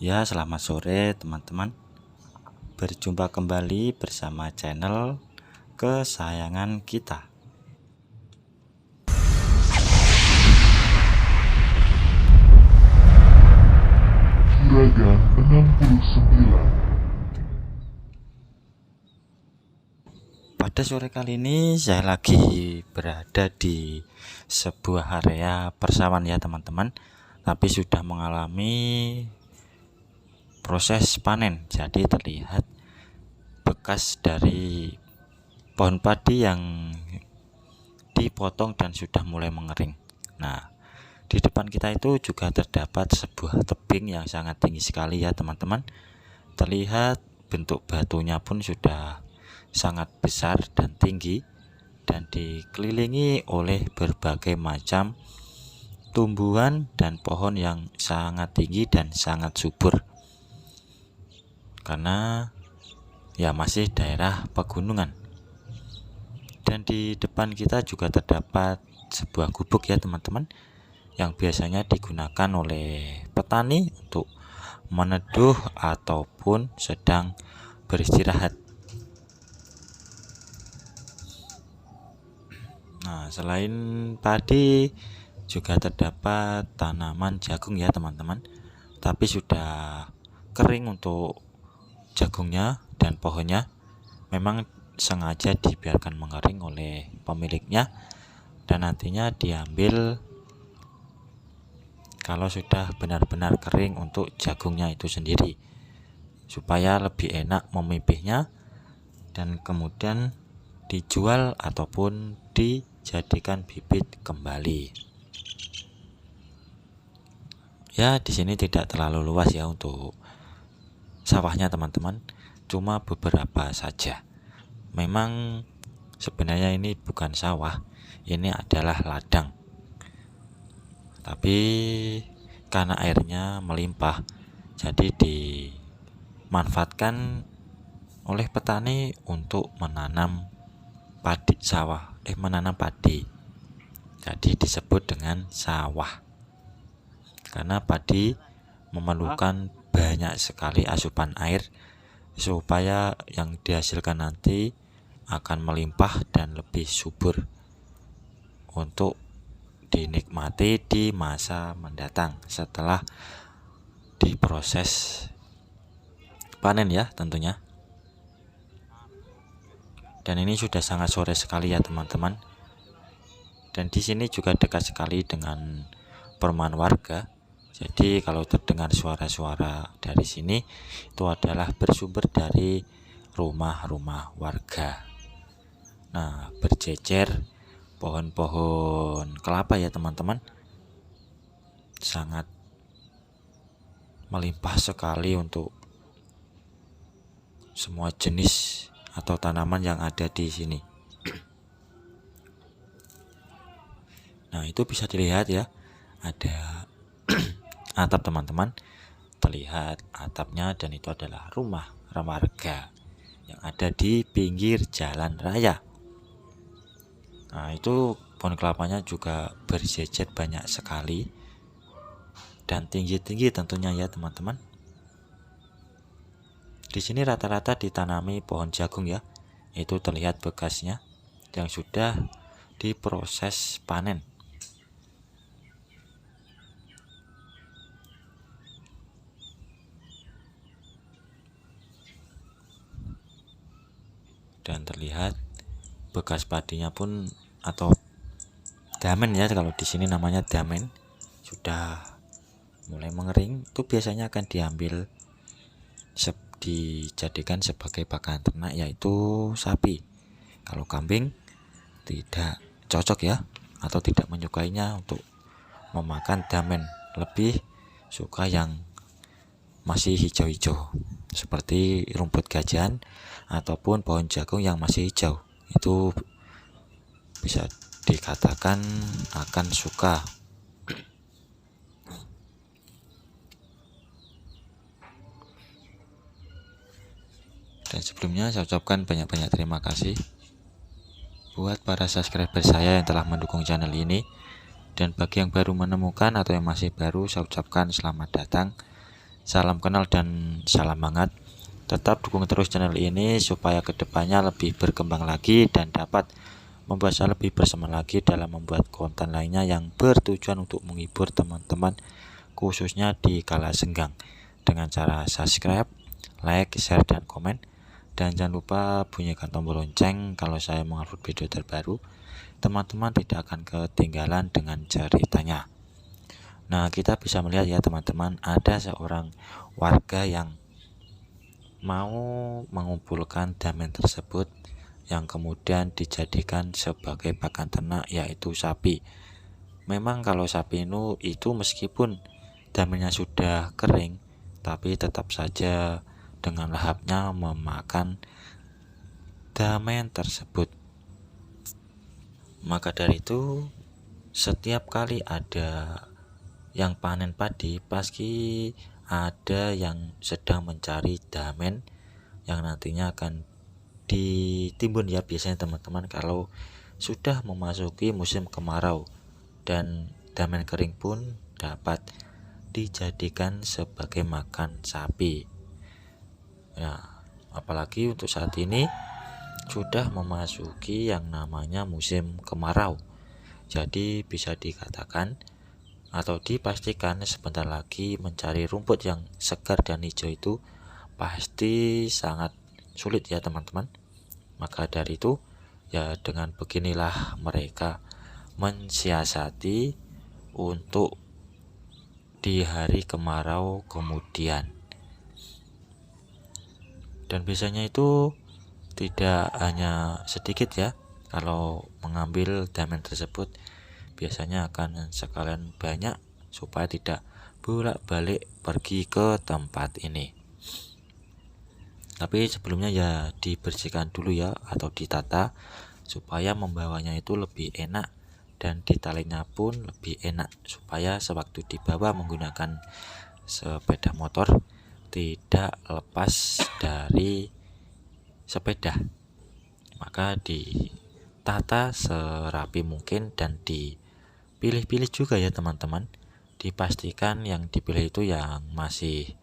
Ya, selamat sore teman-teman. Berjumpa kembali bersama channel kesayangan kita. Juragan 69. Pada sore kali ini saya lagi berada di sebuah area persawahan ya teman-teman, tapi sudah mengalami proses panen. Jadi terlihat bekas dari pohon padi yang dipotong dan sudah mulai mengering. Nah, di depan kita itu juga terdapat sebuah tebing yang sangat tinggi sekali ya teman-teman. Terlihat bentuk batunya pun sudah sangat besar dan tinggi, dan dikelilingi oleh berbagai macam tumbuhan dan pohon yang sangat tinggi dan sangat subur, karena ya masih daerah pegunungan. Dan di depan kita juga terdapat sebuah gubuk ya teman-teman, yang biasanya digunakan oleh petani untuk meneduh ataupun sedang beristirahat. Nah, selain padi juga terdapat tanaman jagung ya teman-teman, tapi sudah kering untuk jagungnya dan pohonnya. Memang sengaja dibiarkan mengering oleh pemiliknya, dan nantinya diambil kalau sudah benar-benar kering untuk jagungnya itu sendiri, supaya lebih enak memipihnya dan kemudian dijual ataupun dijadikan bibit kembali. Ya, di sini tidak terlalu luas ya untuk sawahnya teman-teman, cuma beberapa saja. Memang sebenarnya ini bukan sawah, ini adalah ladang. Tapi karena airnya melimpah, jadi dimanfaatkan oleh petani untuk menanam menanam padi. Jadi disebut dengan sawah, karena padi memerlukan banyak sekali asupan air supaya yang dihasilkan nanti akan melimpah dan lebih subur untuk dinikmati di masa mendatang setelah diproses panen ya tentunya. Dan ini sudah sangat sore sekali ya teman-teman. Dan di sini juga dekat sekali dengan perumahan warga. Jadi kalau terdengar suara-suara dari sini, itu adalah bersumber dari rumah-rumah warga. Nah, berjejer pohon-pohon kelapa ya teman-teman, sangat melimpah sekali untuk semua jenis atau tanaman yang ada di sini. Nah, itu bisa dilihat ya, ada atap teman-teman, terlihat atapnya, dan itu adalah rumah warga yang ada di pinggir jalan raya. Nah, itu pohon kelapanya juga berjejer banyak sekali dan tinggi-tinggi tentunya ya teman-teman. Di sini rata-rata ditanami pohon jagung ya. Itu terlihat bekasnya yang sudah diproses panen. Dan terlihat bekas padinya pun, atau damen ya, kalau di sini namanya damen, sudah mulai mengering. Itu biasanya akan diambil dijadikan sebagai pakan ternak, yaitu sapi. Kalau kambing tidak cocok ya, atau tidak menyukainya untuk memakan damen, lebih suka yang masih hijau-hijau seperti rumput gajan ataupun pohon jagung yang masih hijau. Itu bisa dikatakan akan suka. Dan sebelumnya saya ucapkan banyak-banyak terima kasih buat para subscriber saya yang telah mendukung channel ini. Dan bagi yang baru menemukan atau yang masih baru, saya ucapkan selamat datang. Salam kenal dan salam hangat. Tetap dukung terus channel ini supaya kedepannya lebih berkembang lagi dan dapat membuat saya lebih bersemangat lagi dalam membuat konten lainnya yang bertujuan untuk menghibur teman-teman, khususnya di kala senggang, dengan cara subscribe, like, share, dan komen. Dan jangan lupa bunyikan tombol lonceng kalau saya mengupload video terbaru. Teman-teman tidak akan ketinggalan dengan ceritanya. Nah, kita bisa melihat ya teman-teman, ada seorang warga yang mau mengumpulkan damen tersebut yang kemudian dijadikan sebagai pakan ternak, yaitu sapi. Memang kalau sapi itu meskipun damennya sudah kering, tapi tetap saja dengan lahapnya memakan damen tersebut. Maka dari itu, setiap kali ada yang panen padi, pasti ada yang sedang mencari damen yang nantinya akan ditimbun ya, biasanya teman-teman kalau sudah memasuki musim kemarau, dan damen kering pun dapat dijadikan sebagai makan sapi. Nah, apalagi untuk saat ini sudah memasuki yang namanya musim kemarau. Jadi bisa dikatakan atau dipastikan sebentar lagi mencari rumput yang segar dan hijau itu pasti sangat sulit ya teman-teman. Maka dari itu ya, dengan beginilah mereka mensiasati untuk di hari kemarau kemudian. Dan biasanya itu tidak hanya sedikit ya, kalau mengambil damen tersebut biasanya akan sekalian banyak supaya tidak bolak-balik pergi ke tempat ini. Tapi sebelumnya ya dibersihkan dulu ya, atau ditata supaya membawanya itu lebih enak, dan ditalinya pun lebih enak supaya sewaktu dibawa menggunakan sepeda motor tidak lepas dari sepeda. Maka ditata serapi mungkin dan dipilih-pilih juga ya teman-teman. Dipastikan yang dipilih itu yang masih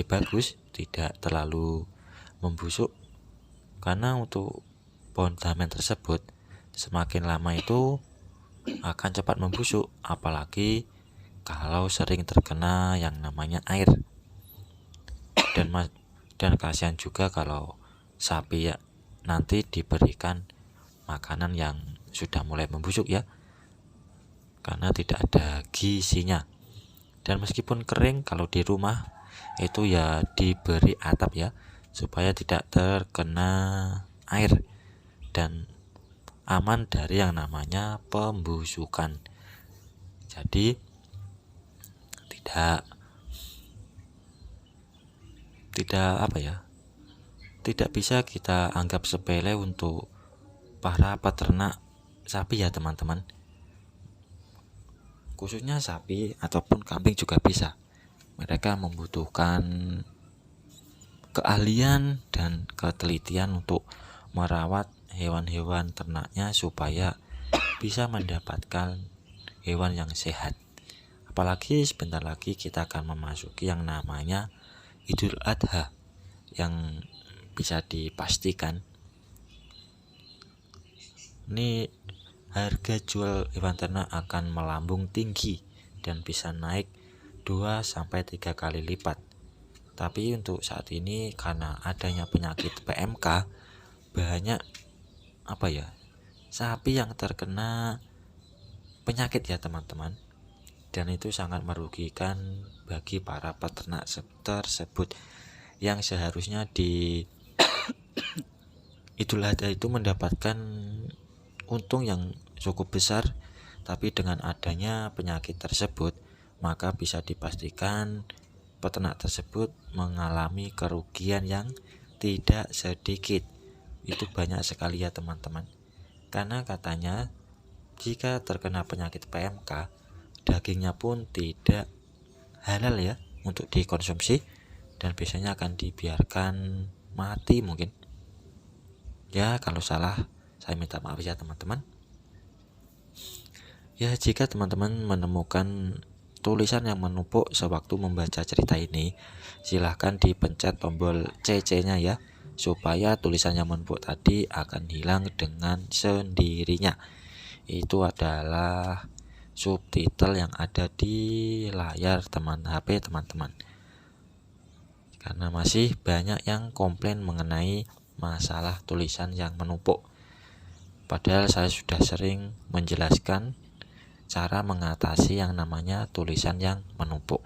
bagus, tidak terlalu membusuk, karena untuk pohon damen tersebut semakin lama itu akan cepat membusuk, apalagi kalau sering terkena yang namanya air. Dan kasihan juga kalau sapi ya nanti diberikan makanan yang sudah mulai membusuk ya, karena tidak ada gizinya. Dan meskipun kering, kalau di rumah itu ya diberi atap ya, supaya tidak terkena air dan aman dari yang namanya pembusukan. Jadi tidak bisa kita anggap sepele untuk para peternak sapi ya teman-teman. Khususnya sapi ataupun kambing juga bisa. Mereka membutuhkan keahlian dan ketelitian untuk merawat hewan-hewan ternaknya supaya bisa mendapatkan hewan yang sehat. Apalagi sebentar lagi kita akan memasuki yang namanya Idul Adha, yang bisa dipastikan ini harga jual hewan ternak akan melambung tinggi dan bisa naik 2-3 kali lipat. Tapi untuk saat ini karena adanya penyakit PMK, banyak sapi yang terkena penyakit ya teman-teman, dan itu sangat merugikan bagi para peternak tersebut yang seharusnya di Idul Adha itu mendapatkan untung yang cukup besar. Tapi dengan adanya penyakit tersebut, maka bisa dipastikan peternak tersebut mengalami kerugian yang tidak sedikit. Itu banyak sekali ya teman-teman, karena katanya jika terkena penyakit PMK, dagingnya pun tidak halal ya untuk dikonsumsi, dan biasanya akan dibiarkan mati mungkin ya. Kalau salah saya minta maaf ya teman-teman. Ya, jika teman-teman menemukan tulisan yang menumpuk sewaktu membaca cerita ini, silahkan dipencet tombol CC-nya ya, supaya tulisan yang menumpuk tadi akan hilang dengan sendirinya. Itu adalah subtitle yang ada di layar HP teman-teman. Karena masih banyak yang komplain mengenai masalah tulisan yang menumpuk. Padahal saya sudah sering menjelaskan cara mengatasi yang namanya tulisan yang menumpuk.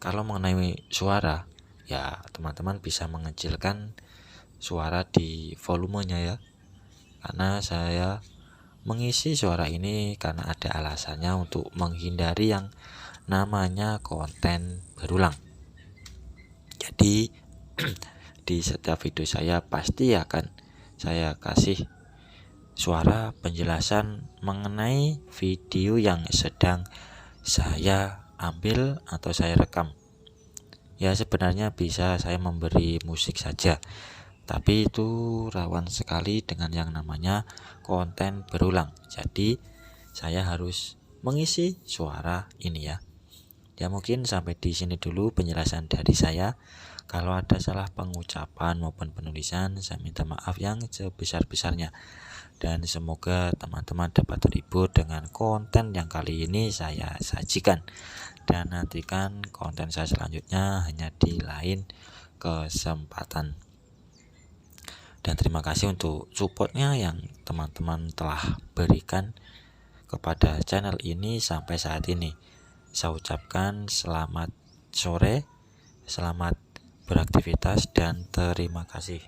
Kalau mengenai suara, ya teman-teman bisa mengecilkan suara di volumenya ya. Karena saya mengisi suara ini karena ada alasannya untuk menghindari yang namanya konten berulang. Jadi di setiap video saya pasti akan saya kasih suara penjelasan mengenai video yang sedang saya ambil atau saya rekam. Ya sebenarnya bisa saya memberi musik saja, tapi itu rawan sekali dengan yang namanya konten berulang. Jadi saya harus mengisi suara ini ya. Ya mungkin sampai di sini dulu penjelasan dari saya. Kalau ada salah pengucapan maupun penulisan, saya minta maaf yang sebesar-besarnya. Dan semoga teman-teman dapat terhibur dengan konten yang kali ini saya sajikan. Dan nantikan konten saya selanjutnya hanya di lain kesempatan. Dan terima kasih untuk supportnya yang teman-teman telah berikan kepada channel ini sampai saat ini. Saya ucapkan selamat sore, selamat beraktivitas, dan terima kasih.